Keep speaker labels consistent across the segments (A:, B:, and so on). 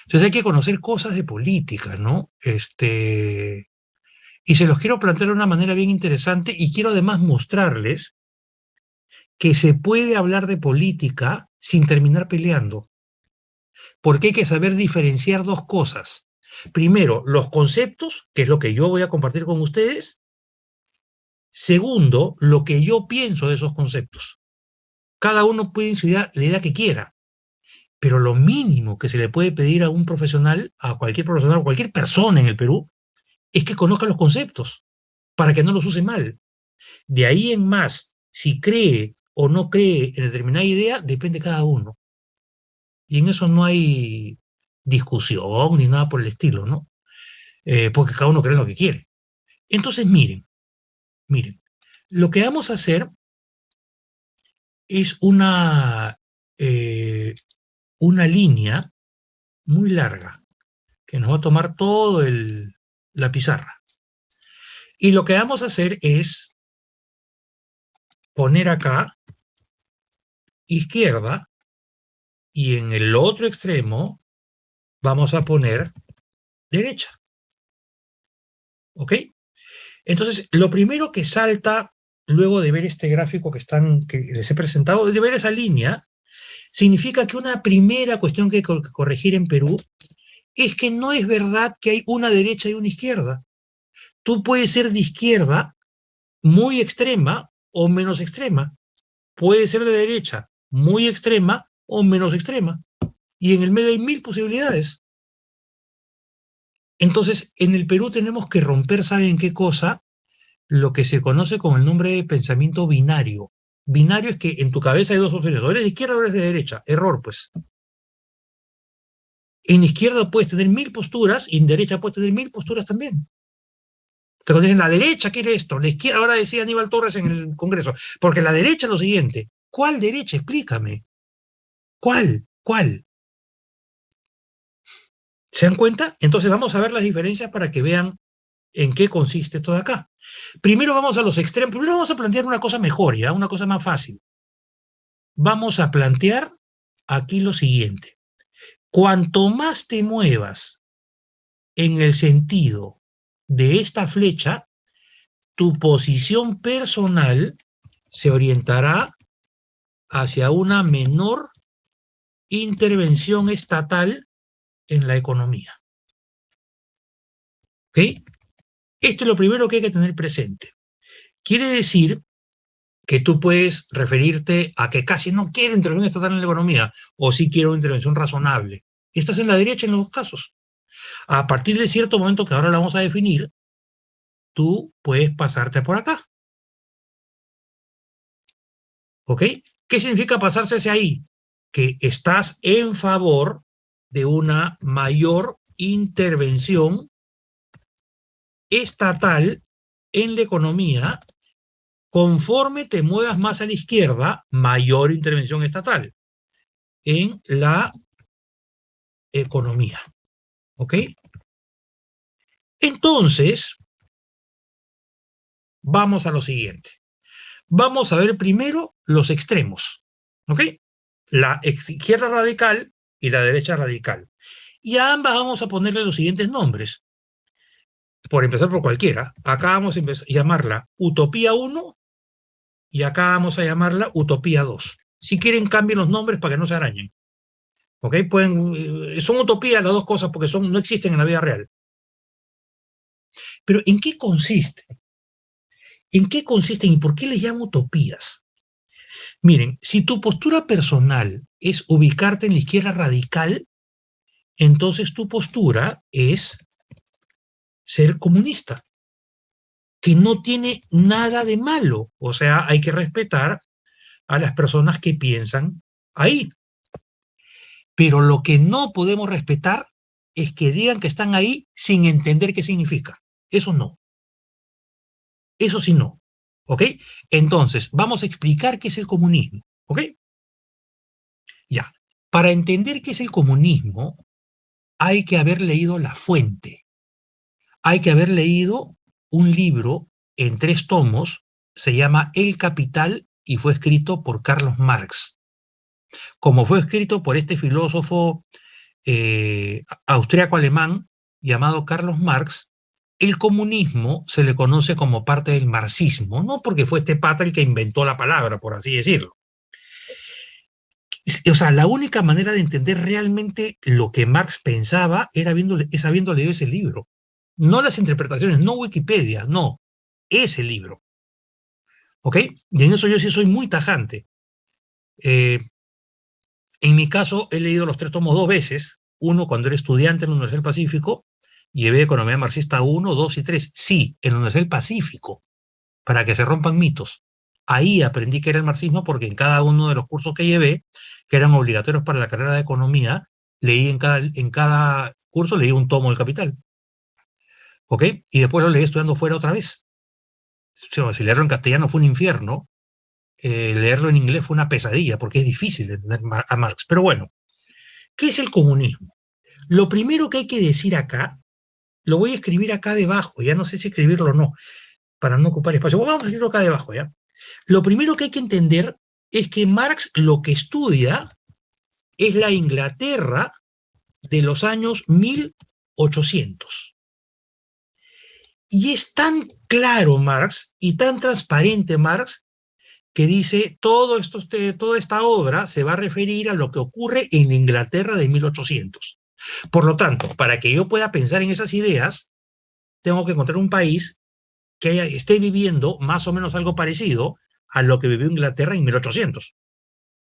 A: Entonces hay que conocer cosas de política, ¿no? Y se los quiero plantear de una manera bien interesante y quiero además mostrarles que se puede hablar de política sin terminar peleando, porque hay que saber diferenciar dos cosas. Primero, los conceptos, que es lo que yo voy a compartir con ustedes. Segundo, lo que yo pienso de esos conceptos. Cada uno puede estudiar la idea que quiera, pero lo mínimo que se le puede pedir a un profesional, a cualquier profesional, a cualquier persona en el Perú, es que conozca los conceptos para que no los use mal. De ahí en más, si cree o no cree en determinada idea, depende de cada uno. Y en eso no hay discusión ni nada por el estilo, ¿no? Porque cada uno cree en lo que quiere. Entonces, miren, lo que vamos a hacer es eh, una línea muy larga que nos va a tomar la pizarra. Y lo que vamos a hacer es poner acá izquierda y en el otro extremo vamos a poner derecha. ¿Ok? Entonces, lo primero que salta luego de ver este gráfico que les he presentado, de ver esa línea, significa que una primera cuestión que hay que corregir en Perú es que no es verdad que hay una derecha y una izquierda. Tú puedes ser de izquierda muy extrema o menos extrema. Puede ser de derecha muy extrema o menos extrema. Y en el medio hay mil posibilidades. Entonces, en el Perú tenemos que romper, ¿saben qué cosa? Lo que se conoce como el nombre de pensamiento binario. Binario es que en tu cabeza hay dos opciones, o eres de izquierda o eres de derecha. Error, pues. En izquierda puedes tener mil posturas y en derecha puedes tener mil posturas también. Te dicen, la derecha quiere esto, la izquierda, ahora decía Aníbal Torres en el Congreso, porque la derecha es lo siguiente. ¿Cuál derecha? Explícame. ¿Cuál? ¿Cuál? ¿Se dan cuenta? Entonces vamos a ver las diferencias para que vean en qué consiste esto de acá. Primero vamos a los extremos, primero vamos a plantear una cosa mejor, ¿ya? Una cosa más fácil. Vamos a plantear aquí lo siguiente. Cuanto más te muevas en el sentido de esta flecha, tu posición personal se orientará hacia una menor intervención estatal en la economía. ¿Ok? Esto es lo primero que hay que tener presente. Quiere decir que tú puedes referirte a que casi no quiero intervención estatal en la economía, o sí quiero una intervención razonable. Estás en la derecha en los dos casos. A partir de cierto momento que ahora la vamos a definir, tú puedes pasarte por acá. ¿Ok? ¿Qué significa pasarse hacia ahí? Que estás en favor de una mayor intervención estatal en la economía. Conforme te muevas más a la izquierda, mayor intervención estatal en la economía. ¿Ok? Entonces, vamos a lo siguiente. Vamos a ver primero los extremos. ¿Ok? La izquierda radical y la derecha radical. Y a ambas vamos a ponerle los siguientes nombres. Por empezar por cualquiera. Acá vamos a llamarla Utopía 1 y acá vamos a llamarla Utopía 2. Si quieren, cambien los nombres para que no se arañen. ¿Ok? Son utopías las dos cosas porque no existen en la vida real. Pero ¿en qué consiste? ¿En qué consisten y por qué les llamo utopías? Miren, si tu postura personal es ubicarte en la izquierda radical, entonces tu postura es ser comunista, que no tiene nada de malo. O sea, hay que respetar a las personas que piensan ahí. Pero lo que no podemos respetar es que digan que están ahí sin entender qué significa. Eso no. Eso sí no. ¿Ok? Entonces, vamos a explicar qué es el comunismo. ¿Ok? Ya. Para entender qué es el comunismo, hay que haber leído la fuente. Hay que haber leído un libro en 3 tomos, se llama El Capital y fue escrito por Carlos Marx. Como fue escrito por este filósofo austriaco-alemán llamado Carlos Marx, el comunismo se le conoce como parte del marxismo, no porque fue este pata el que inventó la palabra, por así decirlo. O sea, la única manera de entender realmente lo que Marx pensaba es habiendo leído ese libro. No las interpretaciones, no Wikipedia, no, ese libro. ¿Ok? Y en eso yo sí soy muy tajante. Eh, en mi caso, he leído los tres tomos dos veces. Uno cuando era estudiante en la Universidad del Pacífico, llevé Economía Marxista uno, 2 y 3. Sí, en la Universidad del Pacífico, para que se rompan mitos. Ahí aprendí que era el marxismo porque en cada uno de los cursos que llevé, que eran obligatorios para la carrera de economía, leí en cada curso leí un tomo del Capital. ¿Ok? Y después lo leí estudiando fuera otra vez. O sea, si leerlo en castellano fue un infierno, leerlo en inglés fue una pesadilla porque es difícil entender a Marx. Pero bueno, ¿qué es el comunismo? Lo primero que hay que decir acá, lo voy a escribir acá debajo, ya no sé si escribirlo o no, para no ocupar espacio. Bueno, vamos a escribirlo acá debajo, ¿ya? Lo primero que hay que entender es que Marx lo que estudia es la Inglaterra de los años 1800. Y es tan claro Marx y tan transparente Marx que dice toda esta obra se va a referir a lo que ocurre en la Inglaterra de 1800. Por lo tanto, para que yo pueda pensar en esas ideas, tengo que encontrar un país que esté viviendo más o menos algo parecido a lo que vivió Inglaterra en 1800.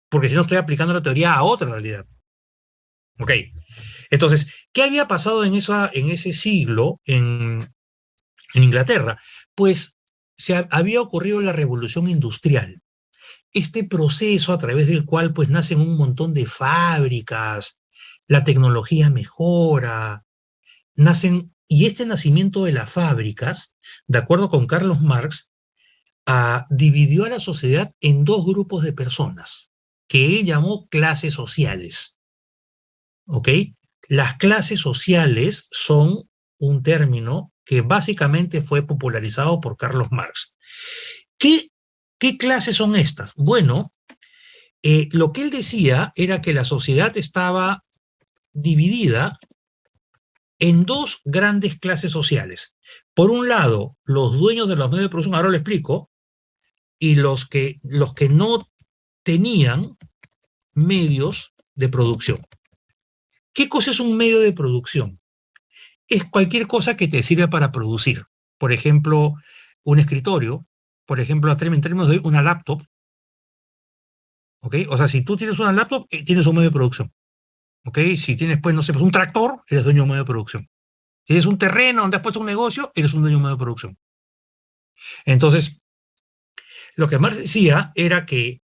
A: Porque si no estoy aplicando la teoría a otra realidad. Ok. Entonces, ¿qué había pasado en ese siglo en Inglaterra? Pues había ocurrido la revolución industrial. Este proceso a través del cual pues nacen un montón de fábricas, la tecnología mejora, y este nacimiento de las fábricas, de acuerdo con Carlos Marx, dividió a la sociedad en dos grupos de personas, que él llamó clases sociales. ¿Ok? Las clases sociales son un término que básicamente fue popularizado por Carlos Marx. ¿Qué, qué clases son estas? Bueno, lo que él decía era que la sociedad estaba dividida en dos grandes clases sociales. Por un lado, los dueños de los medios de producción, ahora lo explico, y los que no tenían medios de producción. ¿Qué cosa es un medio de producción? Es cualquier cosa que te sirva para producir. Por ejemplo, un escritorio, por ejemplo, en términos de una laptop, ¿ok? O sea, si tú tienes una laptop, tienes un medio de producción, ¿ok? Si tienes, pues, no sé, pues un tractor, eres dueño de un medio de producción. Si tienes un terreno donde has puesto un negocio, eres un dueño de un medio de producción. Entonces, lo que Marx decía era que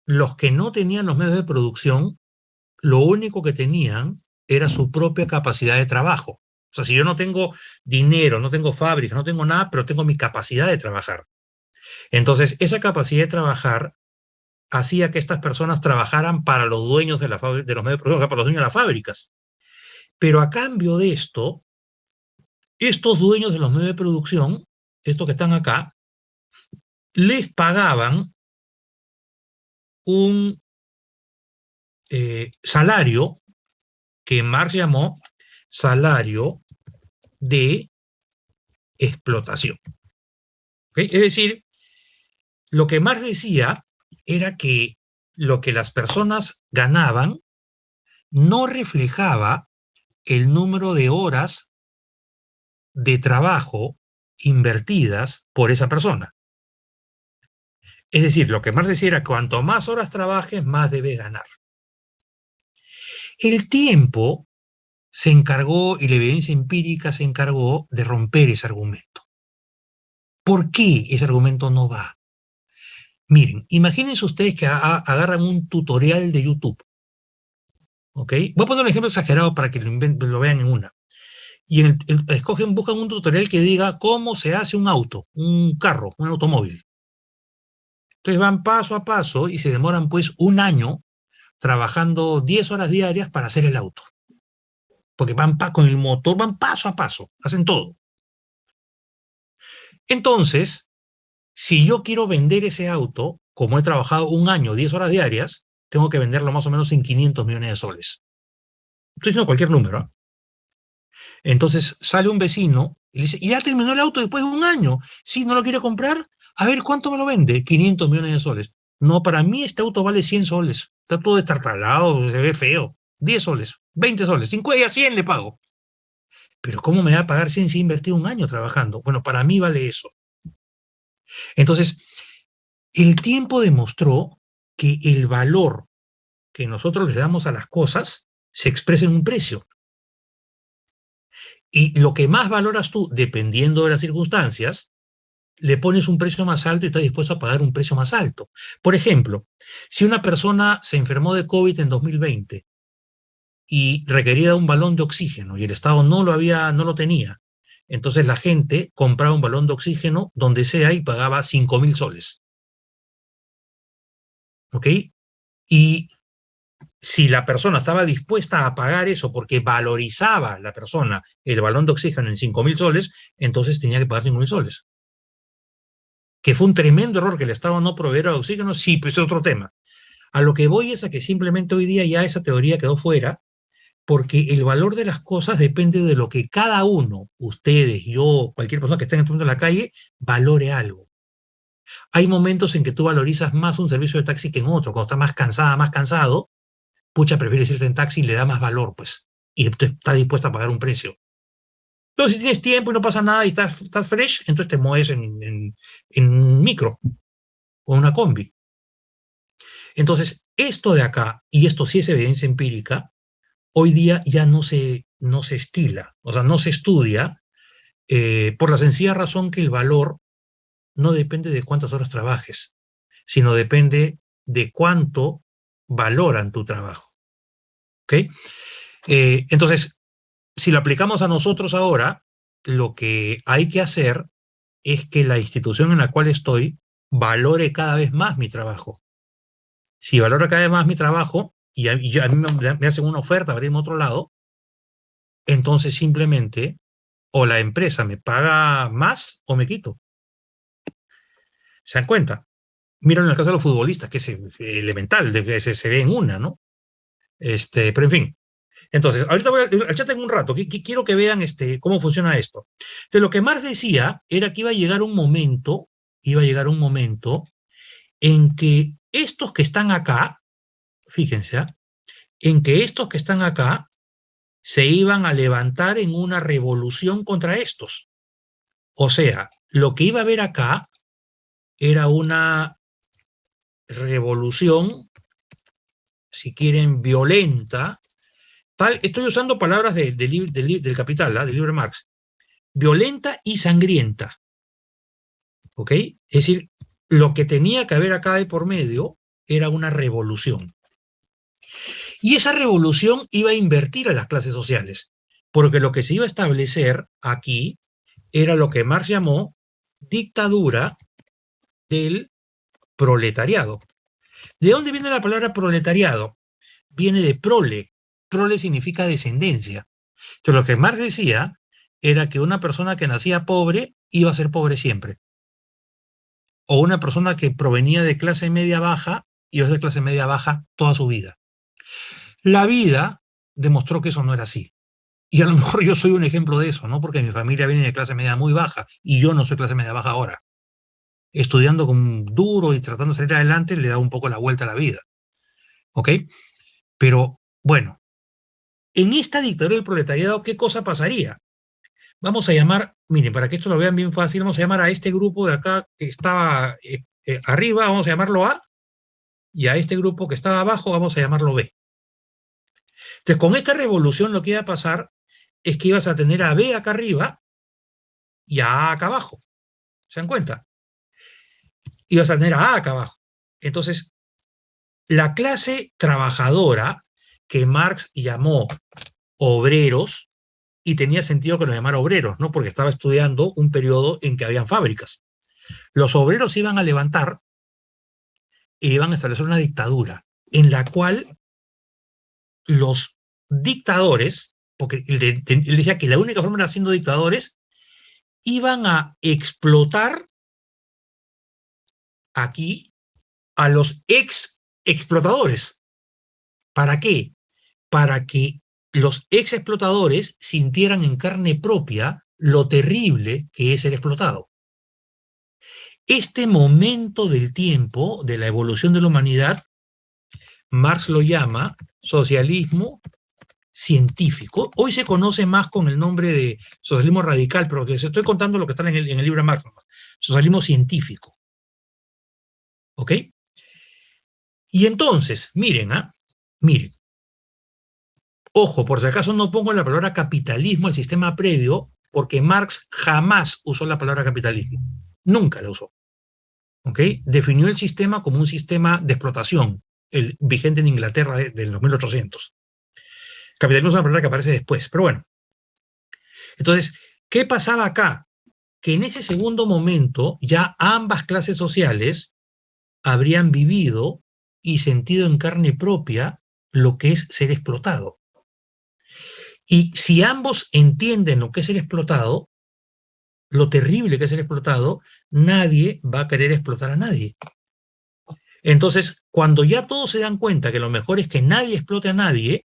A: los que no tenían los medios de producción, lo único que tenían era su propia capacidad de trabajo. O sea, si yo no tengo dinero, no tengo fábrica, no tengo nada, pero tengo mi capacidad de trabajar. Entonces, esa capacidad de trabajar hacía que estas personas trabajaran para los dueños de los medios de producción, o sea, para los dueños de las fábricas. Pero a cambio de esto, estos dueños de los medios de producción, estos que están acá, les pagaban un salario que Marx llamó salario de explotación. ¿Okay? Es decir, lo que Marx decía era que lo que las personas ganaban no reflejaba el número de horas de trabajo invertidas por esa persona. Es decir, lo que Marx decía era cuanto más horas trabajes, más debes ganar. El tiempo se encargó, y la evidencia empírica se encargó de romper ese argumento. ¿Por qué ese argumento no va? Miren, imagínense ustedes que agarran un tutorial de YouTube, ¿ok? Voy a poner un ejemplo exagerado para que lo vean en una. Y buscan un tutorial que diga cómo se hace un auto, un carro, un automóvil. Entonces van paso a paso y se demoran pues un año trabajando 10 horas diarias para hacer el auto. Porque con el motor, van paso a paso, hacen todo. Entonces, si yo quiero vender ese auto, como he trabajado un año, 10 horas diarias, tengo que venderlo más o menos en 500 millones de soles. Estoy diciendo cualquier número, ¿ah? Entonces sale un vecino y le dice, ¿y ya terminó el auto después de un año? Sí, ¿no lo quiere comprar? A ver, ¿cuánto me lo vende? 500 millones de soles. No, para mí este auto vale 100 soles. Está todo destartalado, se ve feo. 10 soles, 20 soles, 50, 100 le pago. Pero ¿cómo me va a pagar 100 si he invertido un año trabajando? Bueno, para mí vale eso. Entonces, el tiempo demostró que el valor que nosotros le damos a las cosas se expresa en un precio. Y lo que más valoras tú, dependiendo de las circunstancias, le pones un precio más alto y estás dispuesto a pagar un precio más alto. Por ejemplo, si una persona se enfermó de COVID en 2020 y requería un balón de oxígeno y el Estado no lo tenía, entonces la gente compraba un balón de oxígeno donde sea y pagaba 5.000 soles. ¿Ok? Y si la persona estaba dispuesta a pagar eso porque valorizaba la persona el balón de oxígeno en 5.000 soles, entonces tenía que pagar 5.000 soles. Que fue un tremendo error que el Estado no proveyera de oxígeno, sí, pues es otro tema. A lo que voy es a que simplemente hoy día ya esa teoría quedó fuera, porque el valor de las cosas depende de lo que cada uno, ustedes, yo, cualquier persona que esté en este momento en la calle, valore algo. Hay momentos en que tú valorizas más un servicio de taxi que en otro. Cuando estás más cansada, más cansado, pucha, prefieres irte en taxi y le da más valor, pues. Y tú estás dispuesta a pagar un precio. Entonces, si tienes tiempo y no pasa nada y estás fresh, entonces te mueves en micro o una combi. Entonces, esto de acá, y esto sí es evidencia empírica, hoy día ya no se estila, o sea, no se estudia, por la sencilla razón que el valor no depende de cuántas horas trabajes, sino depende de cuánto valoran tu trabajo. ¿Ok? Entonces, si lo aplicamos a nosotros ahora, lo que hay que hacer es que la institución en la cual estoy valore cada vez más mi trabajo. Si valora cada vez más mi trabajo y a mí me hacen una oferta para irme a otro lado, entonces simplemente o la empresa me paga más o me quito. ¿Se dan cuenta? Miren el caso de los futbolistas, que es elemental, se ve en una, ¿no? Pero en fin. Entonces, ahorita voy al chat en un rato, quiero que vean cómo funciona esto. Entonces, lo que Marx decía era que iba a llegar un momento en que estos que están acá, fíjense, ¿ah? En que estos que están acá se iban a levantar en una revolución contra estos. O sea, lo que iba a haber acá era una revolución, si quieren, violenta. Estoy usando palabras del Capital, del libro de Marx. Violenta y sangrienta. ¿Ok? Es decir, lo que tenía que haber acá de por medio era una revolución. Y esa revolución iba a invertir a las clases sociales, porque lo que se iba a establecer aquí era lo que Marx llamó dictadura del proletariado. ¿De dónde viene la palabra proletariado? Viene de prole. Prole significa descendencia. Entonces, lo que Marx decía era que una persona que nacía pobre iba a ser pobre siempre. O una persona que provenía de clase media baja iba a ser clase media baja toda su vida. La vida demostró que eso no era así. Y a lo mejor yo soy un ejemplo de eso, ¿no? Porque mi familia viene de clase media muy baja y yo no soy clase media baja ahora. Estudiando con duro y tratando de salir adelante le da un poco la vuelta a la vida. ¿Ok? Pero bueno, en esta dictadura del proletariado, ¿qué cosa pasaría? Vamos a llamar, miren, para que esto lo vean bien fácil, vamos a llamar a este grupo de acá que estaba arriba, vamos a llamarlo A, y a este grupo que estaba abajo, vamos a llamarlo B. Entonces, con esta revolución lo que iba a pasar es que ibas a tener a B acá arriba y a A acá abajo. ¿Se dan cuenta? Ibas a tener a A acá abajo. Entonces, la clase trabajadora, que Marx llamó obreros, y tenía sentido que los llamara obreros, ¿no? Porque estaba estudiando un periodo en que habían fábricas. Los obreros iban a levantar e iban a establecer una dictadura en la cual los dictadores, porque él decía que la única forma de siendo dictadores, iban a explotar aquí a los ex explotadores. ¿Para qué? Para que los ex explotadores sintieran en carne propia lo terrible que es ser explotado. Este momento del tiempo, de la evolución de la humanidad, Marx lo llama socialismo científico. Hoy se conoce más con el nombre de socialismo radical, pero les estoy contando lo que está en el libro de Marx. Socialismo científico. ¿Ok? Y entonces, miren, miren. Ojo, por si acaso no pongo la palabra capitalismo al sistema previo, porque Marx jamás usó la palabra capitalismo. Nunca la usó. ¿Ok? Definió el sistema como un sistema de explotación, el vigente en Inglaterra de los 1800. Capitalismo es una palabra que aparece después, pero bueno. Entonces, ¿qué pasaba acá? Que en ese segundo momento ya ambas clases sociales habrían vivido y sentido en carne propia lo que es ser explotado. Y si ambos entienden lo que es ser explotado, lo terrible que es ser explotado, nadie va a querer explotar a nadie. Entonces, cuando ya todos se dan cuenta que lo mejor es que nadie explote a nadie,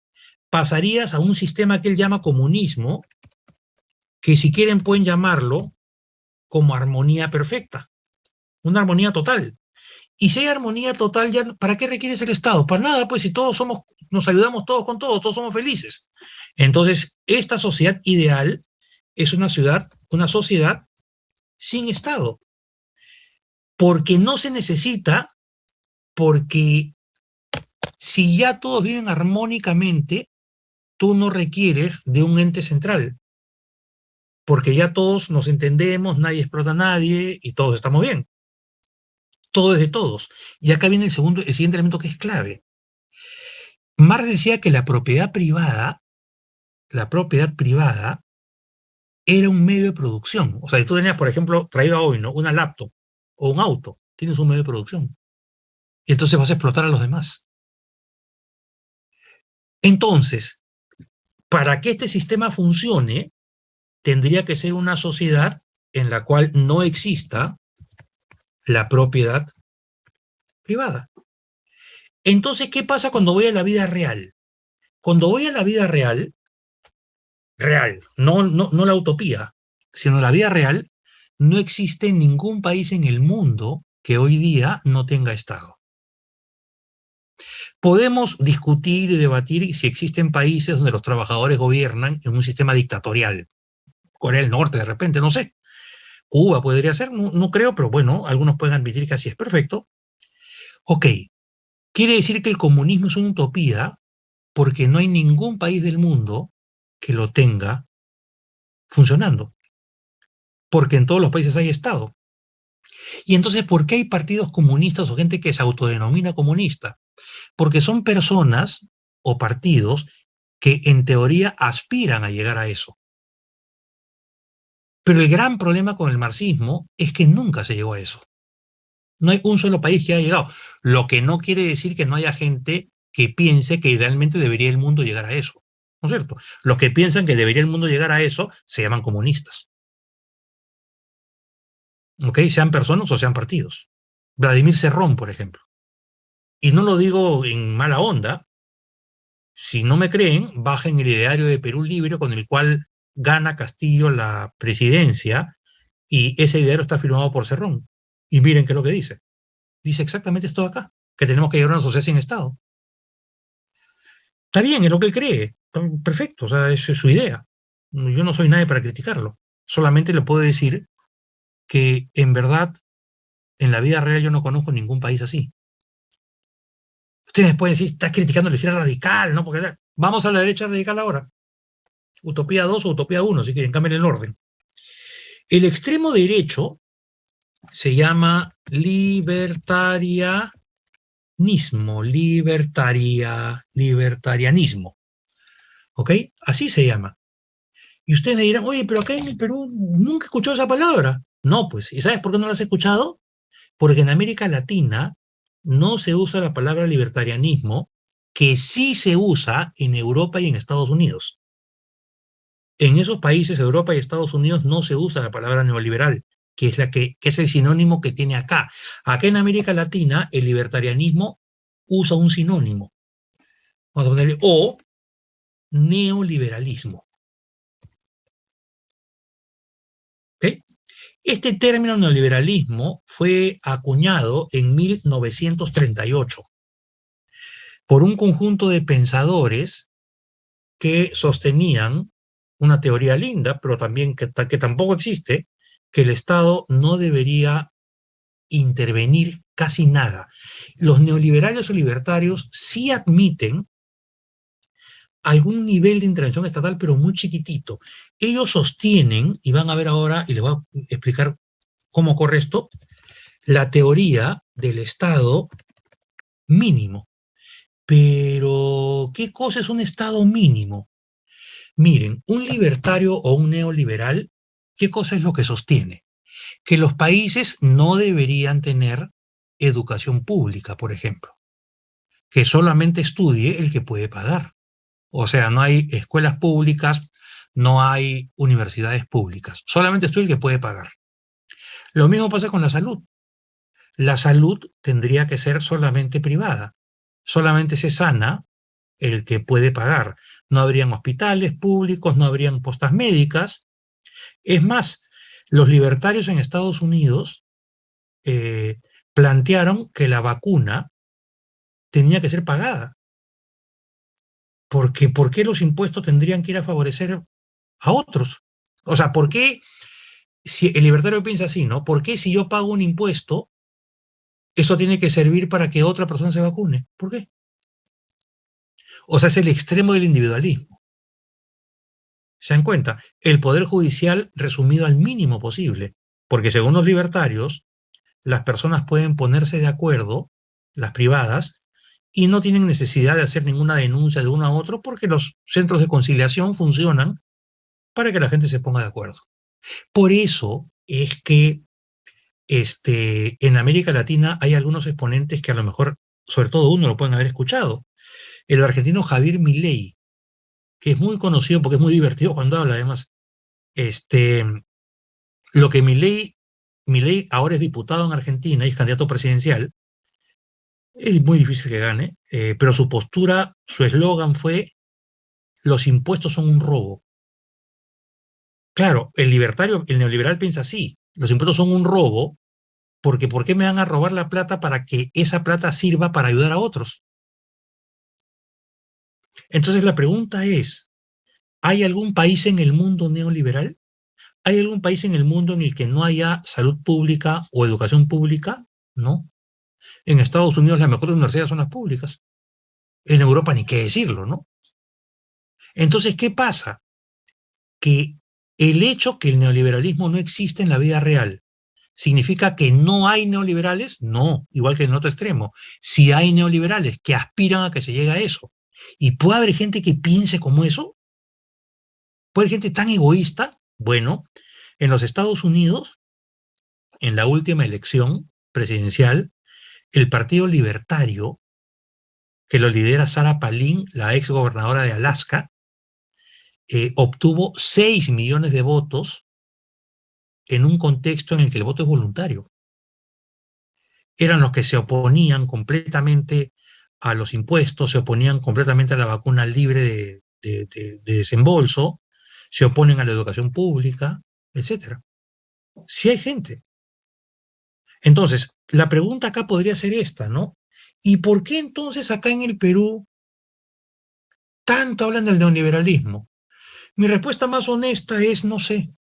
A: pasarías a un sistema que él llama comunismo, que si quieren pueden llamarlo como armonía perfecta, una armonía total. Y si hay armonía total, ya, ¿para qué requieres el Estado? Para nada, pues si todos somos, nos ayudamos todos con todos, todos somos felices. Entonces, esta sociedad ideal es una sociedad sin Estado, porque no se necesita, porque si ya todos viven armónicamente, tú no requieres de un ente central, porque ya todos nos entendemos, nadie explota a nadie y todos estamos bien. Todo es de todos. Y acá viene el siguiente elemento que es clave. Marx decía que la propiedad privada era un medio de producción. O sea, si tú tenías, por ejemplo, traído hoy, ¿no? Una laptop o un auto, tienes un medio de producción. Y entonces vas a explotar a los demás. Entonces, para que este sistema funcione, tendría que ser una sociedad en la cual no exista la propiedad privada. Entonces, ¿qué pasa cuando voy a la vida real? Cuando voy a la vida real, no la utopía, sino la vida real, no existe ningún país en el mundo que hoy día no tenga Estado. Podemos discutir y debatir si existen países donde los trabajadores gobiernan en un sistema dictatorial. Corea del Norte, de repente, no sé. Cuba podría ser, no creo, pero bueno, algunos pueden admitir que así es perfecto. Ok, quiere decir que el comunismo es una utopía porque no hay ningún país del mundo que lo tenga funcionando. Porque en todos los países hay Estado. Y entonces, ¿por qué hay partidos comunistas o gente que se autodenomina comunista? Porque son personas o partidos que en teoría aspiran a llegar a eso. Pero el gran problema con el marxismo es que nunca se llegó a eso. No hay un solo país que haya llegado. Lo que no quiere decir que no haya gente que piense que idealmente debería el mundo llegar a eso. ¿No es cierto? Los que piensan que debería el mundo llegar a eso se llaman comunistas. ¿Ok? Sean personas o sean partidos. Vladimir Cerrón, por ejemplo. Y no lo digo en mala onda. Si no me creen, bajen el ideario de Perú Libre con el cual gana Castillo la presidencia y ese ideario está firmado por Cerrón. Y miren qué es lo que dice. Dice exactamente esto de acá, que tenemos que llegar a una sociedad sin Estado. Está bien, es lo que él cree. Perfecto, o sea, esa es su idea. Yo no soy nadie para criticarlo. Solamente le puedo decir que en verdad, en la vida real yo no conozco ningún país así. Ustedes pueden decir, estás criticando la izquierda radical, ¿no? Porque vamos a la derecha radical ahora. Utopía 2 o Utopía 1, si quieren, cambien el orden. El extremo derecho se llama libertarianismo. ¿Ok? Así se llama. Y ustedes me dirán, oye, pero acá en el Perú nunca he escuchado esa palabra. No, pues, ¿y sabes por qué no la has escuchado? Porque en América Latina no se usa la palabra libertarianismo, que sí se usa en Europa y en Estados Unidos. En esos países, Europa y Estados Unidos, no se usa la palabra neoliberal, que es el sinónimo que tiene acá. Acá en América Latina, el libertarianismo usa un sinónimo. Vamos a ponerle o neoliberalismo. ¿Ok? Este término neoliberalismo fue acuñado en 1938 por un conjunto de pensadores que sostenían una teoría linda, pero también que tampoco existe, que el Estado no debería intervenir casi nada. Los neoliberales o libertarios sí admiten algún nivel de intervención estatal, pero muy chiquitito. Ellos sostienen, y van a ver ahora, y les voy a explicar cómo ocurre esto, la teoría del Estado mínimo. Pero, ¿qué cosa es un Estado mínimo? Miren, un libertario o un neoliberal, ¿qué cosa es lo que sostiene? Que los países no deberían tener educación pública, por ejemplo, que solamente estudie el que puede pagar. O sea, no hay escuelas públicas, no hay universidades públicas, solamente estudia el que puede pagar. Lo mismo pasa con la salud. La salud tendría que ser solamente privada, solamente se sana el que puede pagar. No habrían hospitales públicos, no habrían postas médicas. Es más, los libertarios en Estados Unidos eh, plantearon que la vacuna tenía que ser pagada. Porque ¿por qué los impuestos tendrían que ir a favorecer a otros? O sea, ¿por qué si el libertario piensa así, ¿no? ¿Por qué si yo pago un impuesto, esto tiene que servir para que otra persona se vacune? ¿Por qué? O sea, es el extremo del individualismo. ¿Se dan cuenta? El poder judicial resumido al mínimo posible. Porque según los libertarios, las personas pueden ponerse de acuerdo, las privadas, y no tienen necesidad de hacer ninguna denuncia de uno a otro porque los centros de conciliación funcionan para que la gente se ponga de acuerdo. Por eso es que en América Latina hay algunos exponentes que a lo mejor, sobre todo uno, lo pueden haber escuchado. El argentino Javier Milei, que es muy conocido porque es muy divertido cuando habla, además. Este, lo que Milei ahora es diputado en Argentina y es candidato presidencial, es muy difícil que gane, pero su postura, su eslogan fue: los impuestos son un robo. Claro, el libertario, el neoliberal piensa así: los impuestos son un robo, porque ¿por qué me van a robar la plata para que esa plata sirva para ayudar a otros? Entonces la pregunta es, ¿hay algún país en el mundo neoliberal? ¿Hay algún país en el mundo en el que no haya salud pública o educación pública? No. En Estados Unidos las mejores universidades son las públicas. En Europa ni qué decirlo, ¿no? Entonces, ¿qué pasa? Que el hecho que el neoliberalismo no existe en la vida real, ¿significa que no hay neoliberales? No, igual que en el otro extremo. Si hay neoliberales que aspiran a que se llegue a eso. ¿Y puede haber gente que piense como eso? ¿Puede haber gente tan egoísta? Bueno, en los Estados Unidos, en la última elección presidencial, el Partido Libertario, que lo lidera Sarah Palin, la ex gobernadora de Alaska, obtuvo 6 millones de votos en un contexto en el que el voto es voluntario. Eran los que se oponían completamente a los impuestos, se oponían completamente a la vacuna libre de desembolso, se oponen a la educación pública, etcétera. Sí hay gente. Entonces, la pregunta acá podría ser esta, ¿no? ¿Y por qué entonces acá en el Perú tanto hablan del neoliberalismo? Mi respuesta más honesta es: no sé.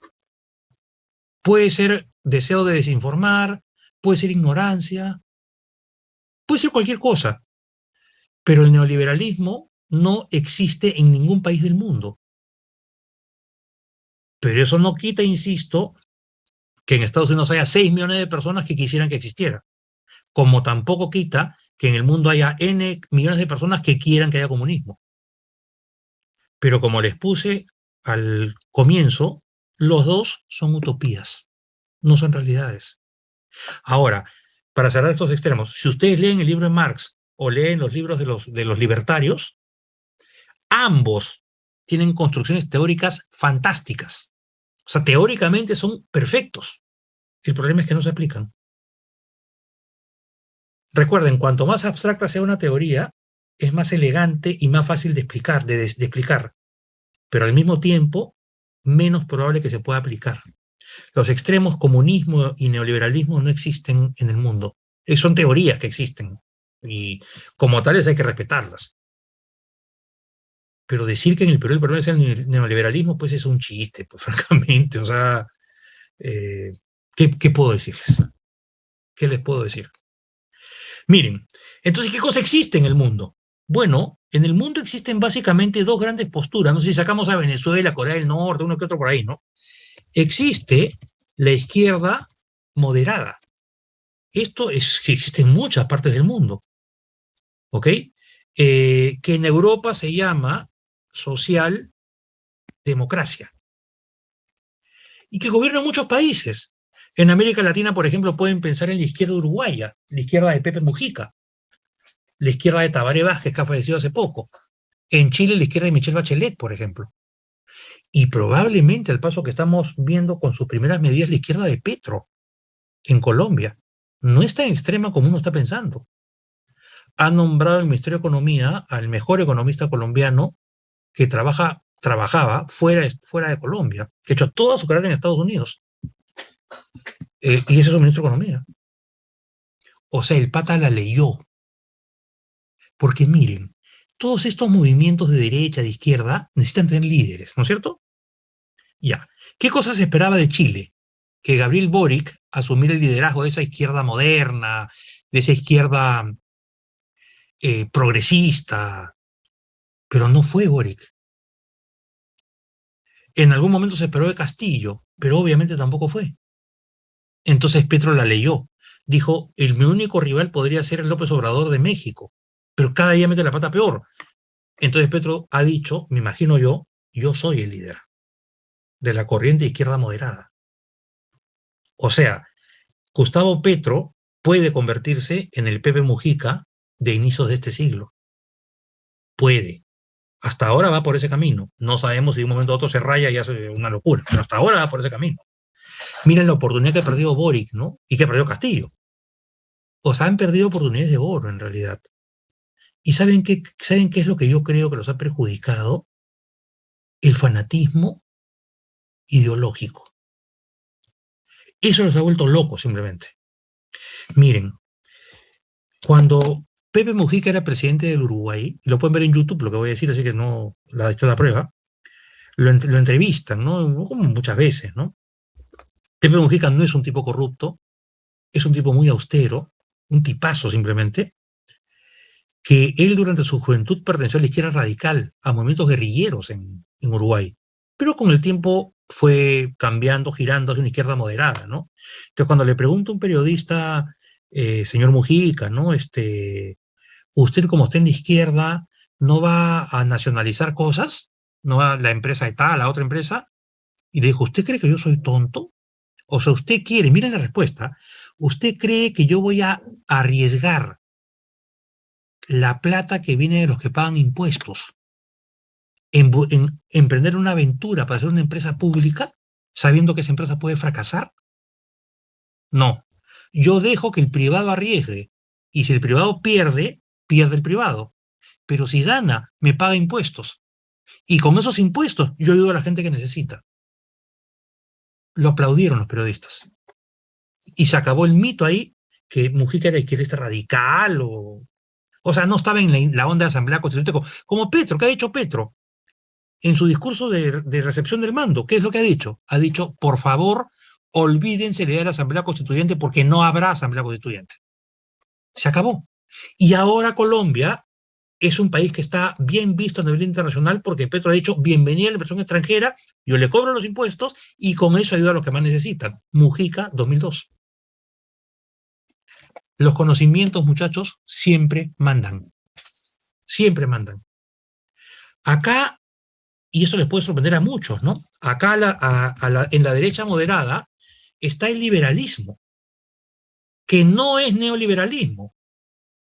A: Puede ser deseo de desinformar, puede ser ignorancia, puede ser cualquier cosa, pero el neoliberalismo no existe en ningún país del mundo. Pero eso no quita, insisto, que en Estados Unidos haya 6 millones de personas que quisieran que existiera, como tampoco quita que en el mundo haya N millones de personas que quieran que haya comunismo. Pero como les puse al comienzo, los dos son utopías, no son realidades. Ahora, para cerrar estos extremos, si ustedes leen el libro de Marx o leen los libros de los libertarios, ambos tienen construcciones teóricas fantásticas. O sea, teóricamente son perfectos. El problema es que no se aplican. Recuerden, cuanto más abstracta sea una teoría, es más elegante y más fácil de explicar, de explicar. pero al mismo tiempo menos probable que se pueda aplicar. Los extremos comunismo y neoliberalismo no existen en el mundo. Son teorías que existen y como tales hay que respetarlas. Pero decir que en el Perú el problema es el neoliberalismo, pues es un chiste, pues francamente. O sea, eh, ¿qué puedo decirles? ¿Qué les puedo decir? Miren, entonces, ¿qué cosa existe en el mundo? Bueno, en el mundo existen básicamente dos grandes posturas. No sé si sacamos a Venezuela, Corea del Norte, uno que otro por ahí, ¿no? Existe la izquierda moderada. Esto es que existe en muchas partes del mundo, ¿ok? Que en Europa se llama socialdemocracia y que gobierna muchos países. En América Latina, por ejemplo, pueden pensar en la izquierda uruguaya, la izquierda de Pepe Mujica, la izquierda de Tabaré Vázquez, que ha fallecido hace poco. En Chile, la izquierda de Michelle Bachelet, por ejemplo. Y probablemente, al paso que estamos viendo con sus primeras medidas, la izquierda de Petro, en Colombia. No es tan extrema como uno está pensando. Ha nombrado el Ministerio de Economía al mejor economista colombiano que trabajaba fuera de Colombia, que ha hecho toda su carrera en Estados Unidos. Y ese es su ministro de Economía. O sea, el pata la leyó. Porque miren, todos estos movimientos de derecha, de izquierda, necesitan tener líderes, ¿no es cierto? Ya. ¿Qué cosas se esperaba de Chile? Que Gabriel Boric asumiera el liderazgo de esa izquierda moderna, de esa izquierda progresista, pero no fue Boric. En algún momento se esperó de Castillo, pero obviamente tampoco fue. Entonces Petro la leyó. Dijo, mi único rival podría ser el López Obrador de México, pero cada día mete la pata peor. Entonces Petro ha dicho, me imagino yo soy el líder de la corriente izquierda moderada. O sea, Gustavo Petro puede convertirse en el Pepe Mujica de inicios de este siglo. Puede. Hasta ahora va por ese camino. No sabemos si de un momento a otro se raya y hace una locura, pero hasta ahora va por ese camino. Miren la oportunidad que ha perdido Boric, ¿no? Y que perdió Castillo. O sea, han perdido oportunidades de oro, en realidad. ¿Y saben qué es lo que yo creo que los ha perjudicado? El fanatismo ideológico. Eso los ha vuelto locos, simplemente. Miren, cuando Pepe Mujica era presidente del Uruguay, y lo pueden ver en YouTube, lo que voy a decir, así que no, está la prueba, lo entrevistan, ¿no? Como muchas veces, ¿no? Pepe Mujica no es un tipo corrupto, es un tipo muy austero, un tipazo simplemente, que él durante su juventud perteneció a la izquierda radical, a movimientos guerrilleros en Uruguay, pero con el tiempo fue cambiando, girando hacia una izquierda moderada, ¿no? Entonces cuando le pregunta un periodista, señor Mujica, ¿no? Usted como está en la izquierda, ¿no va a nacionalizar cosas? ¿No va la empresa de tal, la otra empresa? Y le dijo, ¿usted cree que yo soy tonto? O sea, usted quiere, miren la respuesta, ¿usted cree que yo voy a arriesgar la plata que viene de los que pagan impuestos en emprender una aventura para hacer una empresa pública, sabiendo que esa empresa puede fracasar? No. Yo dejo que el privado arriesgue, y si el privado pierde, pierde el privado. Pero si gana, me paga impuestos. Y con esos impuestos yo ayudo a la gente que necesita. Lo aplaudieron los periodistas. Y se acabó el mito ahí que Mujica era izquierdista radical o sea, no estaba en la onda de Asamblea Constituyente como Petro. ¿Qué ha dicho Petro? En su discurso de recepción del mando, ¿qué es lo que ha dicho? Ha dicho, por favor, olvídense de la Asamblea Constituyente porque no habrá Asamblea Constituyente. Se acabó. Y ahora Colombia es un país que está bien visto a nivel internacional porque Petro ha dicho, bienvenida a la inversión extranjera, yo le cobro los impuestos y con eso ayuda a los que más necesitan. Mujica, 2002. Los conocimientos, muchachos, siempre mandan. Siempre mandan. Acá, y eso les puede sorprender a muchos, ¿no? Acá en la derecha moderada está el liberalismo, que no es neoliberalismo,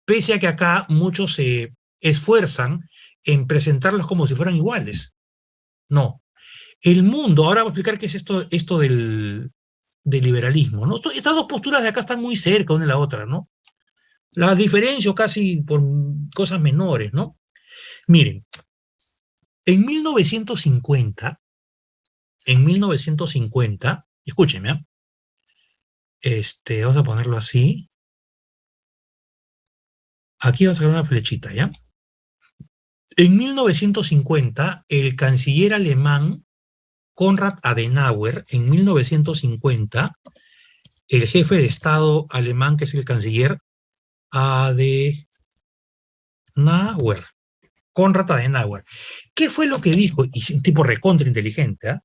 A: pese a que acá muchos se esfuerzan en presentarlos como si fueran iguales. No. El mundo, ahora voy a explicar qué es esto del liberalismo, ¿no? Estas dos posturas de acá están muy cerca una de la otra, ¿no? La diferencia casi por cosas menores, ¿no? Miren, En 1950, en 1950, escúcheme, ¿ah? Vamos a ponerlo así. Aquí vamos a sacar una flechita, ¿ya? En 1950, el canciller alemán Konrad Adenauer, en 1950, el jefe de Estado alemán, que es el canciller Adenauer, Konrad Adenauer, ¿qué fue lo que dijo? Y es un tipo recontra inteligente, ¿eh?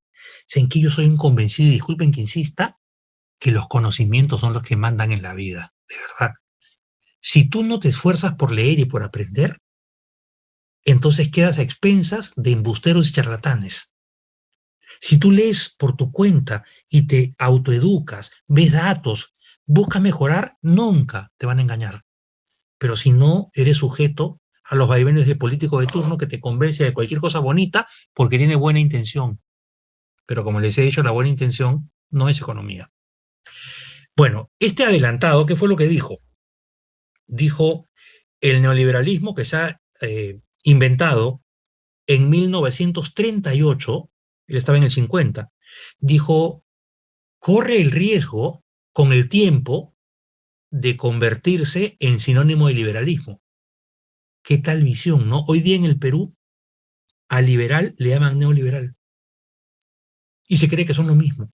A: En que yo soy un convencido, y disculpen que insista, que los conocimientos son los que mandan en la vida, de verdad. Si tú no te esfuerzas por leer y por aprender, entonces quedas a expensas de embusteros y charlatanes. Si tú lees por tu cuenta y te autoeducas, ves datos, buscas mejorar, nunca te van a engañar. Pero si no, eres sujeto a los vaivenes del político de turno que te convence de cualquier cosa bonita porque tiene buena intención. Pero como les he dicho, la buena intención no es economía. Bueno, este adelantado, ¿qué fue lo que dijo? Dijo, el neoliberalismo que se ha inventado en 1938, él estaba en el 50, dijo, corre el riesgo con el tiempo de convertirse en sinónimo de liberalismo. ¿Qué tal visión, no? Hoy día en el Perú, al liberal le llaman neoliberal y se cree que son lo mismo.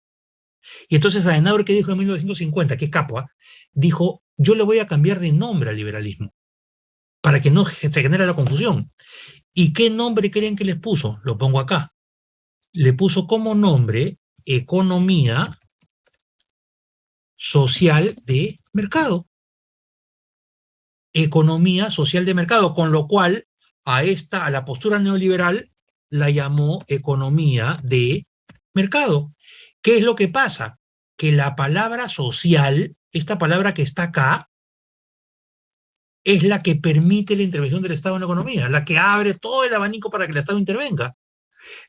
A: Y entonces Adenauer, que dijo en 1950, que capo, dijo, yo le voy a cambiar de nombre al liberalismo para que no se genere la confusión. ¿Y qué nombre creen que les puso? Lo pongo acá. Le puso como nombre economía social de mercado. Economía social de mercado, con lo cual a la postura neoliberal la llamó economía de mercado. ¿Qué es lo que pasa? Que la palabra social, esta palabra que está acá, es la que permite la intervención del Estado en la economía, la que abre todo el abanico para que el Estado intervenga.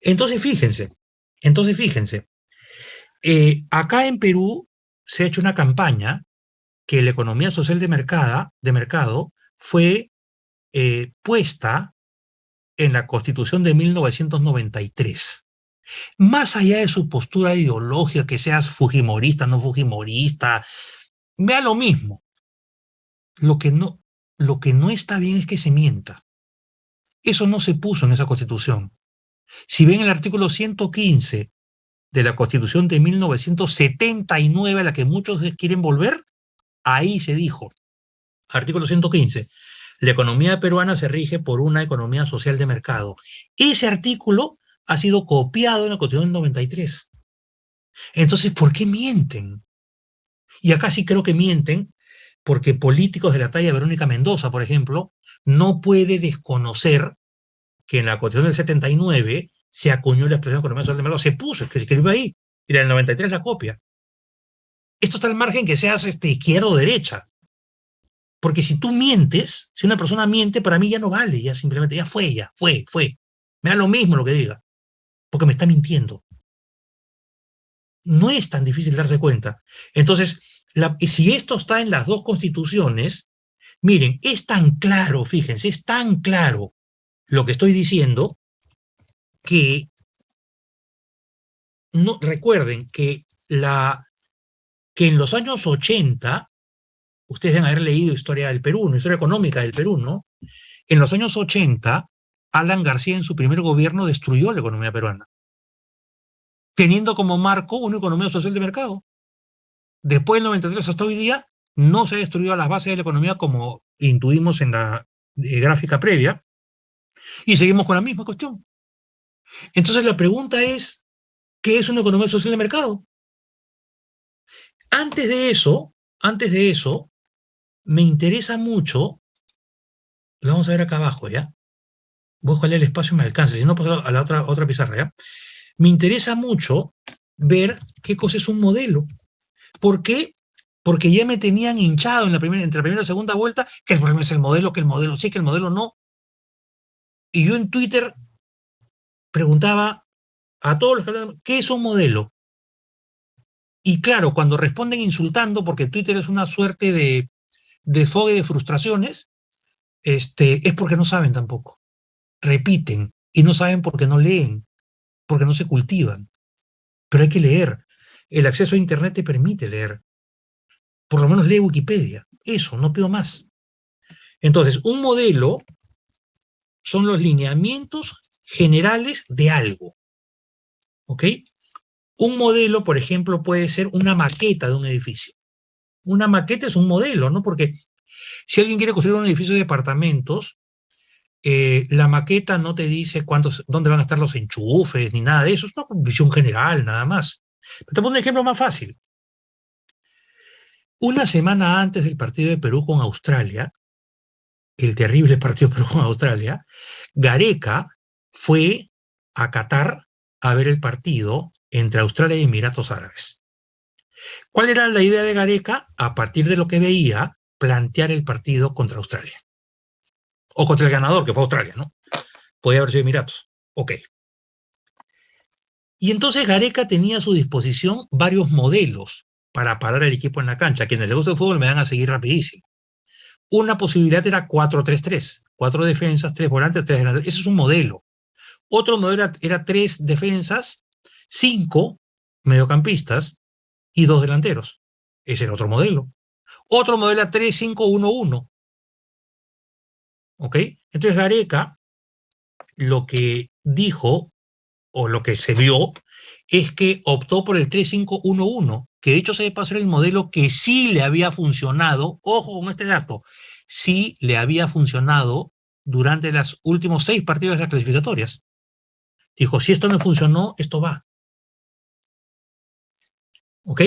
A: Entonces fíjense, acá en Perú se ha hecho una campaña que la economía social de mercado fue puesta en la Constitución de 1993. Más allá de su postura ideológica, que seas fujimorista, no fujimorista, vea lo mismo. Lo que no, lo que no está bien es que se mienta. Eso no se puso en esa Constitución. Si ven el artículo 115 de la Constitución de 1979, a la que muchos quieren volver, ahí se dijo, artículo 115, la economía peruana se rige por una economía social de mercado. Ese artículo ha sido copiado en la Constitución del 93. Entonces, ¿por qué mienten? Y acá sí creo que mienten porque políticos de la talla de Verónica Mendoza, por ejemplo, no puede desconocer que en la Constitución del 79 se acuñó la expresión economía social de mercado, se puso, es que se escribió ahí, y la del 93 la copia. Esto está al margen que seas izquierda o derecha. Porque si tú mientes, si una persona miente, para mí ya no vale, ya simplemente, ya fue. Me da lo mismo lo que diga, porque me está mintiendo. No es tan difícil darse cuenta. Entonces, si esto está en las dos constituciones, miren, es tan claro, fíjense, es tan claro lo que estoy diciendo que no, recuerden que en los años 80, ustedes deben haber leído historia del Perú, ¿no? Historia económica del Perú, ¿no? En los años 80, Alan García en su primer gobierno destruyó la economía peruana, teniendo como marco una economía social de mercado. Después del 93 hasta hoy día, no se ha destruido las bases de la economía como intuimos en la gráfica previa, y seguimos con la misma cuestión. Entonces la pregunta es, ¿qué es una economía social de mercado? Antes de eso, me interesa mucho, lo vamos a ver acá abajo, ¿ya? Voy a ojalá el espacio me alcance, si no, paso a la otra pizarra, ¿ya? Me interesa mucho ver qué cosa es un modelo. ¿Por qué? Porque ya me tenían hinchado entre la primera y segunda vuelta, que el problema es el modelo, que el modelo sí, que el modelo no. Y yo en Twitter preguntaba a todos los que hablaban, ¿qué es un modelo? Y claro, cuando responden insultando, porque Twitter es una suerte de desfogue de frustraciones, es porque no saben tampoco. Repiten. y no saben porque no leen, porque no se cultivan. Pero hay que leer. El acceso a Internet te permite leer. Por lo menos lee Wikipedia. Eso, no pido más. Entonces, un modelo son los lineamientos generales de algo. ¿Ok? Un modelo, por ejemplo, puede ser una maqueta de un edificio. Una maqueta es un modelo, ¿no? Porque si alguien quiere construir un edificio de departamentos, la maqueta no te dice dónde van a estar los enchufes ni nada de eso. Es una visión general, nada más. Pero te pongo un ejemplo más fácil. Una semana antes del partido de Perú con Australia, el terrible partido de Perú con Australia, Gareca fue a Qatar a ver el partido entre Australia y Emiratos Árabes. ¿Cuál era la idea de Gareca? A partir de lo que veía, plantear el partido contra Australia. O contra el ganador, que fue Australia, ¿no? Podía haber sido Emiratos. Ok. Y entonces Gareca tenía a su disposición varios modelos para parar el equipo en la cancha. Quienes les gusta el fútbol me van a seguir rapidísimo. Una posibilidad era 4-3-3. 4 defensas, 3 volantes, 3 delanteros. Ese es un modelo. Otro modelo era 3 defensas, 5 mediocampistas y 2 delanteros. Ese era otro modelo. Otro modelo era 3-5-1-1. ¿Ok? Entonces Gareca lo que dijo, o lo que se vio, es que optó por el 3-5-1-1, que de hecho se pasó el modelo que sí le había funcionado, ojo con este dato, sí le había funcionado durante los últimos 6 partidos de las clasificatorias. Dijo, si esto me funcionó, esto va. ¿Ok?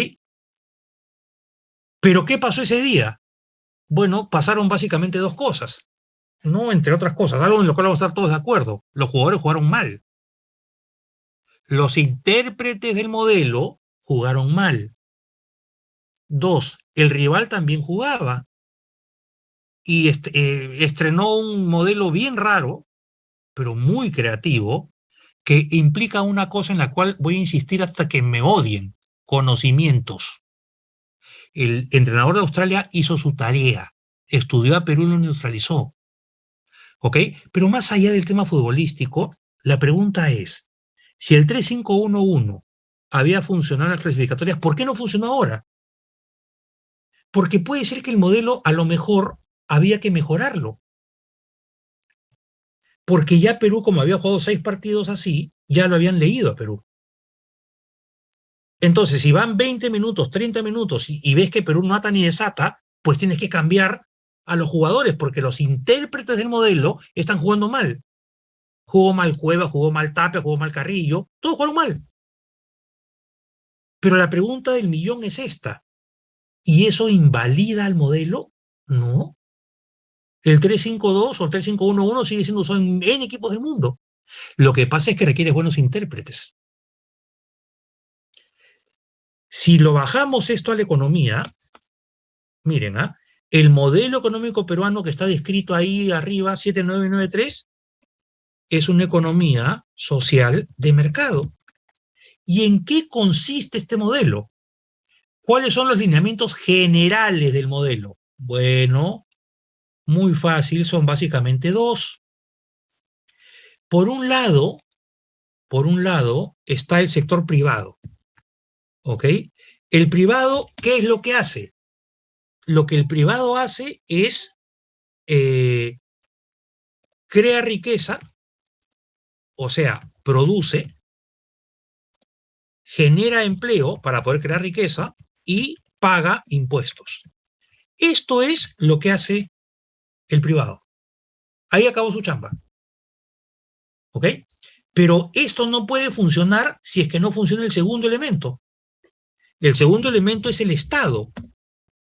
A: ¿Pero qué pasó ese día? Bueno, pasaron básicamente dos cosas, ¿no? Entre otras cosas, algo en lo cual vamos a estar todos de acuerdo. Los jugadores jugaron mal. Los intérpretes del modelo jugaron mal. 2, el rival también jugaba y estrenó un modelo bien raro, pero muy creativo, que implica una cosa en la cual voy a insistir hasta que me odien: conocimientos. El entrenador de Australia hizo su tarea, estudió a Perú y lo neutralizó. ¿Ok? Pero más allá del tema futbolístico, la pregunta es, si el 3-5-1-1 había funcionado en las clasificatorias, ¿por qué no funcionó ahora? Porque puede ser que el modelo a lo mejor había que mejorarlo. Porque ya Perú, como había jugado 6 partidos así, ya lo habían leído a Perú. Entonces, si van 20 minutos, 30 minutos y ves que Perú no ata ni desata, pues tienes que cambiar a los jugadores, porque los intérpretes del modelo están jugando mal. Jugó mal Cueva, jugó mal Tapia, jugó mal Carrillo, todos jugaron mal. Pero la pregunta del millón es esta: ¿y eso invalida al modelo? No. El 3-5-2 o el 3-5-1-1 sigue siendo usado en equipos del mundo. Lo que pasa es que requiere buenos intérpretes. Si lo bajamos esto a la economía, miren, el modelo económico peruano que está descrito ahí arriba, 7993, es una economía social de mercado. ¿Y en qué consiste este modelo? ¿Cuáles son los lineamientos generales del modelo? Bueno, muy fácil, son básicamente dos. Por un lado, está el sector privado. ¿Ok? El privado, ¿qué es lo que hace? Lo que el privado hace es crea riqueza, o sea, produce, genera empleo para poder crear riqueza y paga impuestos. Esto es lo que hace el privado. Ahí acabó su chamba. ¿Ok? Pero esto no puede funcionar si es que no funciona el segundo elemento. El segundo elemento es el Estado,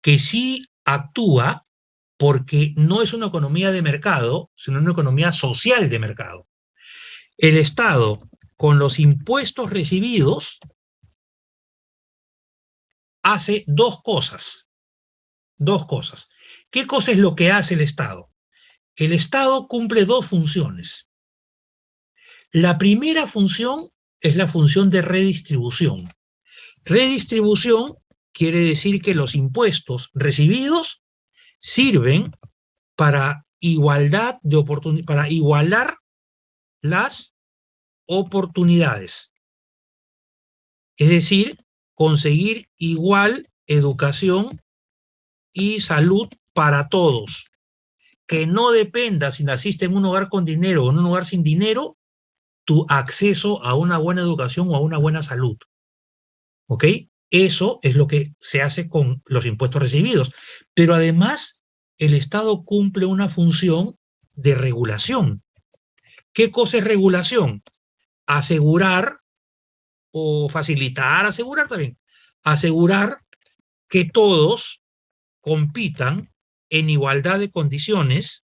A: que sí actúa porque no es una economía de mercado, sino una economía social de mercado. El Estado, con los impuestos recibidos, hace dos cosas. Dos cosas. ¿Qué cosa es lo que hace el Estado? El Estado cumple dos funciones. La primera función es la función de redistribución. Redistribución quiere decir que los impuestos recibidos sirven para igualdad de oportunidades, para igualar las oportunidades. Es decir, conseguir igual educación y salud para todos. Que no dependa si naciste en un hogar con dinero o en un hogar sin dinero, tu acceso a una buena educación o a una buena salud. ¿Ok? Eso es lo que se hace con los impuestos recibidos. Pero además, el Estado cumple una función de regulación. ¿Qué cosa es regulación? Asegurar o facilitar, asegurar también, asegurar que todos compitan en igualdad de condiciones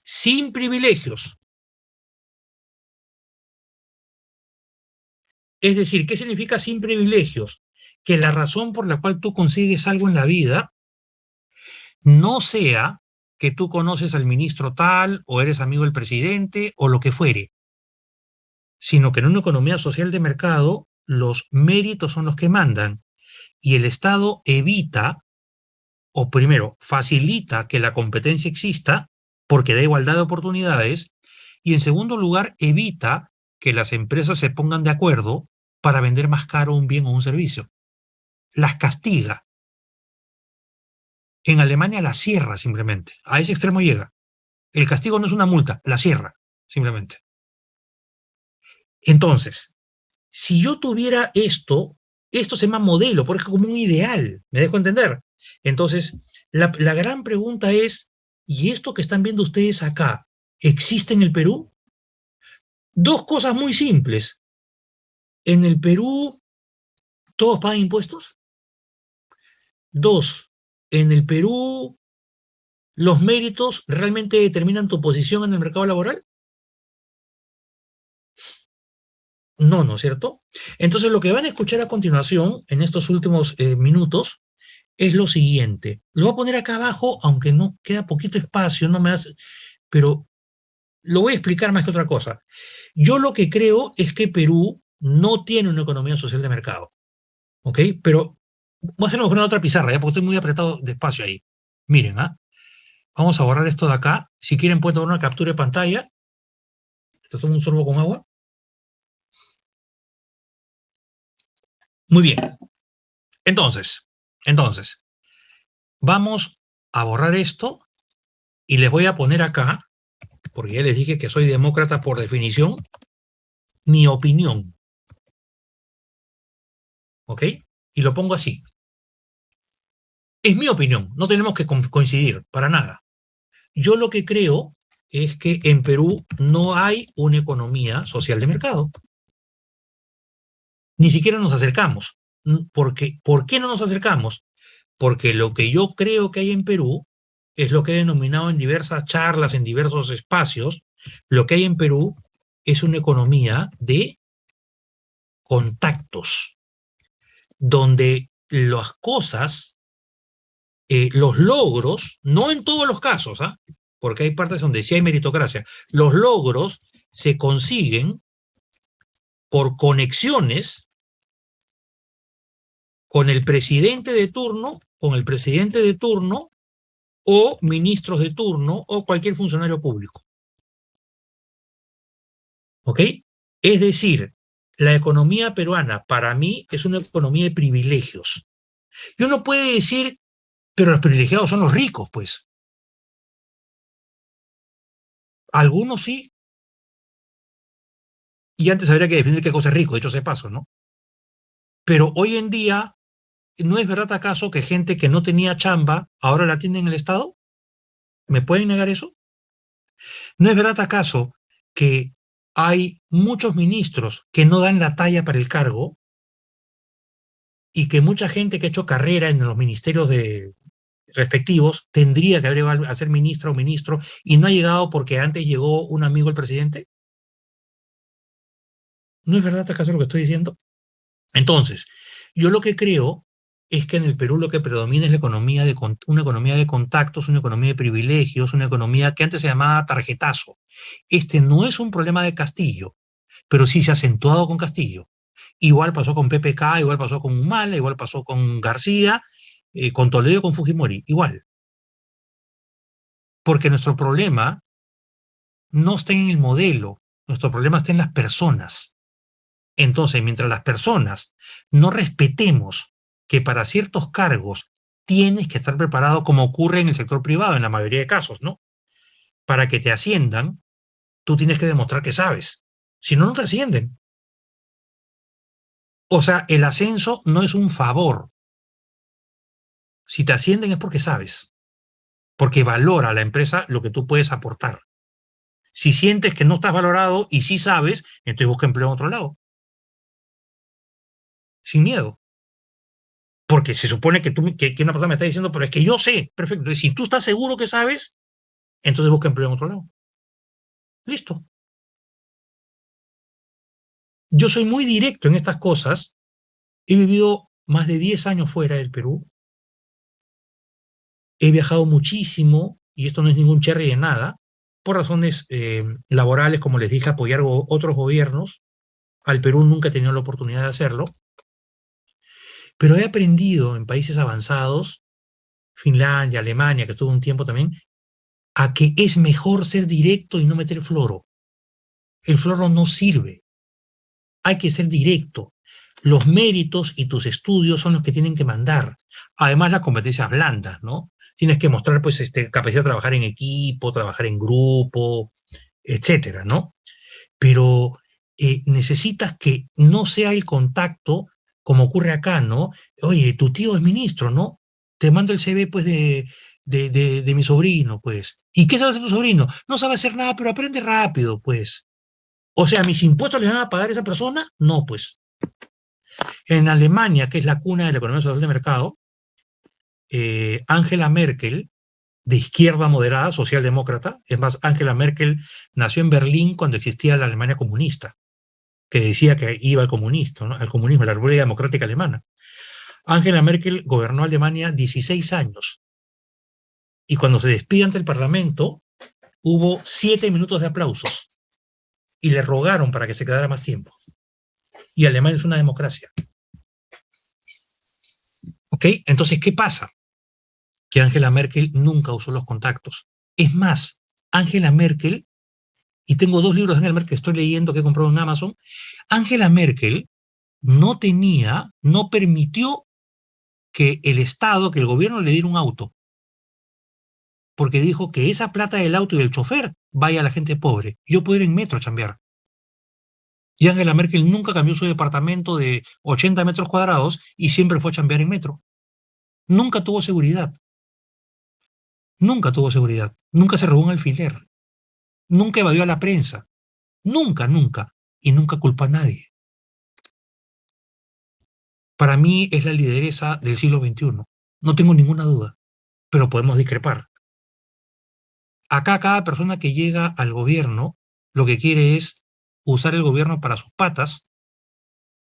A: sin privilegios. Es decir, ¿qué significa sin privilegios? Que la razón por la cual tú consigues algo en la vida no sea que tú conoces al ministro tal o eres amigo del presidente o lo que fuere, sino que en una economía social de mercado los méritos son los que mandan y el Estado evita, o primero, facilita que la competencia exista porque da igualdad de oportunidades, y en segundo lugar, evita que las empresas se pongan de acuerdo para vender más caro un bien o un servicio. Las castiga. En Alemania la cierra simplemente. A ese extremo llega. El castigo no es una multa, la cierra simplemente. Entonces, si yo tuviera esto se llama modelo, porque es como un ideal, ¿me dejo entender? Entonces, la gran pregunta es, ¿y esto que están viendo ustedes acá, existe en el Perú? Dos cosas muy simples. En el Perú, ¿todos pagan impuestos? Dos, en el Perú, ¿los méritos realmente determinan tu posición en el mercado laboral? No, ¿no es cierto? Entonces, lo que van a escuchar a continuación, en estos últimos minutos, es lo siguiente. Lo voy a poner acá abajo, aunque no queda poquito espacio, no me hace, pero lo voy a explicar más que otra cosa. Yo lo que creo es que Perú no tiene una economía social de mercado, ¿ok? Pero voy a hacerlo con otra pizarra, ¿ya? Porque estoy muy apretado de espacio ahí. Miren, ¿ah? Vamos a borrar esto de acá. Si quieren pueden tomar una captura de pantalla. Esto es un sorbo con agua. Muy bien. Entonces, vamos a borrar esto y les voy a poner acá, porque ya les dije que soy demócrata por definición, mi opinión. ¿Ok? Y lo pongo así. Es mi opinión, no tenemos que coincidir para nada. Yo lo que creo es que en Perú no hay una economía social de mercado. Ni siquiera nos acercamos. ¿Por qué no nos acercamos? Porque lo que yo creo que hay en Perú es lo que he denominado en diversas charlas, en diversos espacios, lo que hay en Perú es una economía de contactos, donde las cosas, los logros, no en todos los casos, ¿ah? Porque hay partes donde sí hay meritocracia, los logros se consiguen por conexiones con el presidente de turno o ministros de turno o cualquier funcionario público. ¿Ok? Es decir, la economía peruana para mí es una economía de privilegios. Y uno puede decir, pero los privilegiados son los ricos, pues. Algunos sí, y antes habría que definir qué cosa es rico, dicho sea de paso, ¿no? Pero hoy en día, ¿no es verdad acaso que gente que no tenía chamba ahora la tiene en el Estado? ¿Me pueden negar eso? ¿No es verdad acaso que hay muchos ministros que no dan la talla para el cargo y que mucha gente que ha hecho carrera en los ministerios respectivos tendría que haber llegado a ser ministra o ministro y no ha llegado porque antes llegó un amigo del presidente? ¿No es verdad acaso lo que estoy diciendo? Entonces, yo lo que creo es que en el Perú lo que predomina es una economía de contactos, una economía de privilegios, una economía que antes se llamaba tarjetazo. Este no es un problema de Castillo, pero sí se ha acentuado con Castillo. Igual pasó con PPK, igual pasó con Humala, igual pasó con García, con Toledo, con Fujimori, igual. Porque nuestro problema no está en el modelo, nuestro problema está en las personas. Entonces, mientras las personas no respetemos que para ciertos cargos tienes que estar preparado, como ocurre en el sector privado, en la mayoría de casos, ¿no? Para que te asciendan, tú tienes que demostrar que sabes. Si no, no te ascienden. O sea, el ascenso no es un favor. Si te ascienden es porque sabes, porque valora a la empresa lo que tú puedes aportar. Si sientes que no estás valorado y sí sabes, entonces busca empleo en otro lado, sin miedo. Porque se supone que una persona me está diciendo, pero es que yo sé, perfecto. Entonces, si tú estás seguro que sabes, entonces busca empleo en otro lado. Listo. Yo soy muy directo en estas cosas. He vivido más de 10 años fuera del Perú. He viajado muchísimo, y esto no es ningún cherry de nada, por razones laborales, como les dije, apoyar otros gobiernos. Al Perú nunca he tenido la oportunidad de hacerlo, pero he aprendido en países avanzados, Finlandia, Alemania, que tuve un tiempo también, a que es mejor ser directo y no meter floro. El floro no sirve. Hay que ser directo. Los méritos y tus estudios son los que tienen que mandar. Además, las competencias blandas, ¿no? Tienes que mostrar, pues, capacidad de trabajar en equipo, trabajar en grupo, etcétera, ¿no? Pero necesitas que no sea el contacto como ocurre acá, ¿no? Oye, tu tío es ministro, ¿no? Te mando el CV, pues, de mi sobrino, pues. ¿Y qué sabe hacer tu sobrino? No sabe hacer nada, pero aprende rápido, pues. O sea, ¿mis impuestos le van a pagar a esa persona? No, pues. En Alemania, que es la cuna de la economía social de mercado, Angela Merkel, de izquierda moderada, socialdemócrata, es más, Angela Merkel nació en Berlín cuando existía la Alemania comunista, que decía que iba al comunista, ¿no? Al comunismo, a la República Democrática Alemana. Angela Merkel gobernó Alemania 16 años y cuando se despide ante el Parlamento hubo 7 minutos de aplausos y le rogaron para que se quedara más tiempo. Y Alemania es una democracia. ¿Ok? Entonces, ¿qué pasa? Que Angela Merkel nunca usó los contactos. Es más, Angela Merkel, y tengo 2 libros de Angela Merkel que estoy leyendo que he comprado en Amazon, Angela Merkel no permitió que el Estado, que el gobierno le diera un auto, porque dijo que esa plata del auto y del chofer vaya a la gente pobre. Yo puedo ir en metro a chambear. Y Angela Merkel nunca cambió su departamento de 80 metros cuadrados y siempre fue a chambear en metro. Nunca tuvo seguridad. Nunca tuvo seguridad. Nunca se robó un alfiler. Nunca evadió a la prensa. Nunca, nunca. Y nunca culpó a nadie. Para mí es la lideresa del siglo XXI. No tengo ninguna duda. Pero podemos discrepar. Acá cada persona que llega al gobierno lo que quiere es usar el gobierno para sus patas,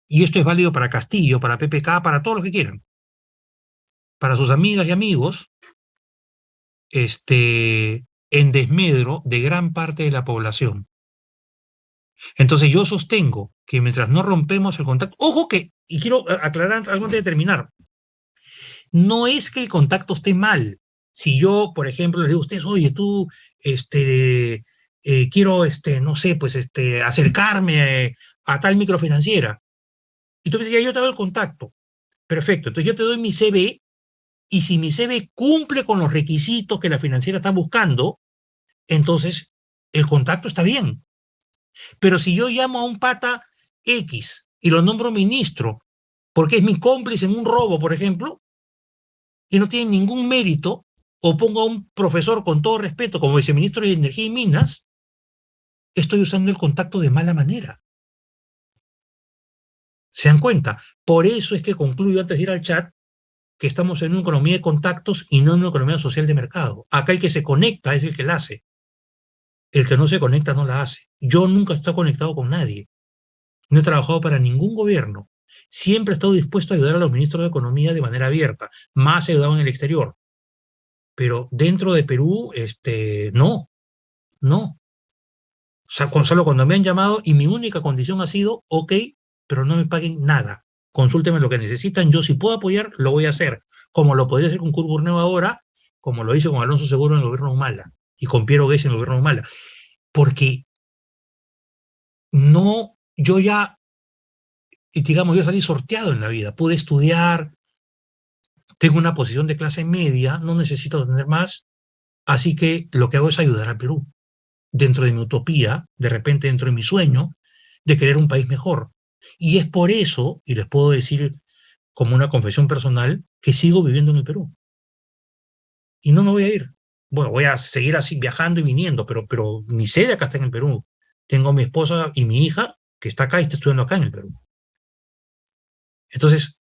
A: y esto es válido para Castillo, para PPK, para todos los que quieran, para sus amigas y amigos, en desmedro de gran parte de la población. Entonces yo sostengo que mientras no rompemos el contacto, ojo que, y quiero aclarar algo antes de terminar, no es que el contacto esté mal. Si yo, por ejemplo, les digo a ustedes, oye, tú, quiero, no sé, pues, acercarme a tal microfinanciera, y tú me dices, ya yo te doy el contacto. Perfecto, entonces yo te doy mi CV, y si mi CV cumple con los requisitos que la financiera está buscando, entonces el contacto está bien. Pero si yo llamo a un pata X y lo nombro ministro, porque es mi cómplice en un robo, por ejemplo, y no tiene ningún mérito, o pongo a un profesor con todo respeto como viceministro de Energía y Minas, estoy usando el contacto de mala manera. ¿Se dan cuenta? Por eso es que concluyo antes de ir al chat que estamos en una economía de contactos y no en una economía social de mercado. Acá el que se conecta es el que la hace. El que no se conecta no la hace. Yo nunca he estado conectado con nadie. No he trabajado para ningún gobierno. Siempre he estado dispuesto a ayudar a los ministros de Economía de manera abierta. Más he ayudado en el exterior. Pero dentro de Perú, no, no. O sea, solo cuando me han llamado y mi única condición ha sido, ok, pero no me paguen nada. Consúltenme lo que necesitan. Yo si puedo apoyar, lo voy a hacer. Como lo podría hacer con Kurt Burneu ahora, como lo hice con Alonso Seguro en el gobierno de Humala. y con Piero Gesell en el gobierno de Humala, porque no, yo ya, digamos, yo salí sorteado en la vida, pude estudiar, tengo una posición de clase media, no necesito tener más, así que lo que hago es ayudar al Perú, dentro de mi utopía, de repente dentro de mi sueño, de querer un país mejor. Y es por eso, y les puedo decir como una confesión personal, que sigo viviendo en el Perú. Y no me voy a ir. Bueno, voy a seguir así viajando y viniendo, pero mi sede acá está en el Perú. Tengo a mi esposa y mi hija que está acá y está estudiando acá en el Perú. Entonces,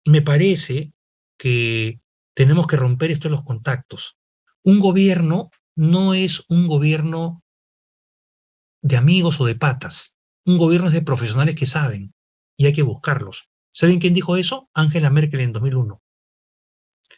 A: me parece que tenemos que romper esto de los contactos. Un gobierno no es un gobierno de amigos o de patas. Un gobierno es de profesionales que saben y hay que buscarlos. ¿Saben quién dijo eso? Angela Merkel en 2001.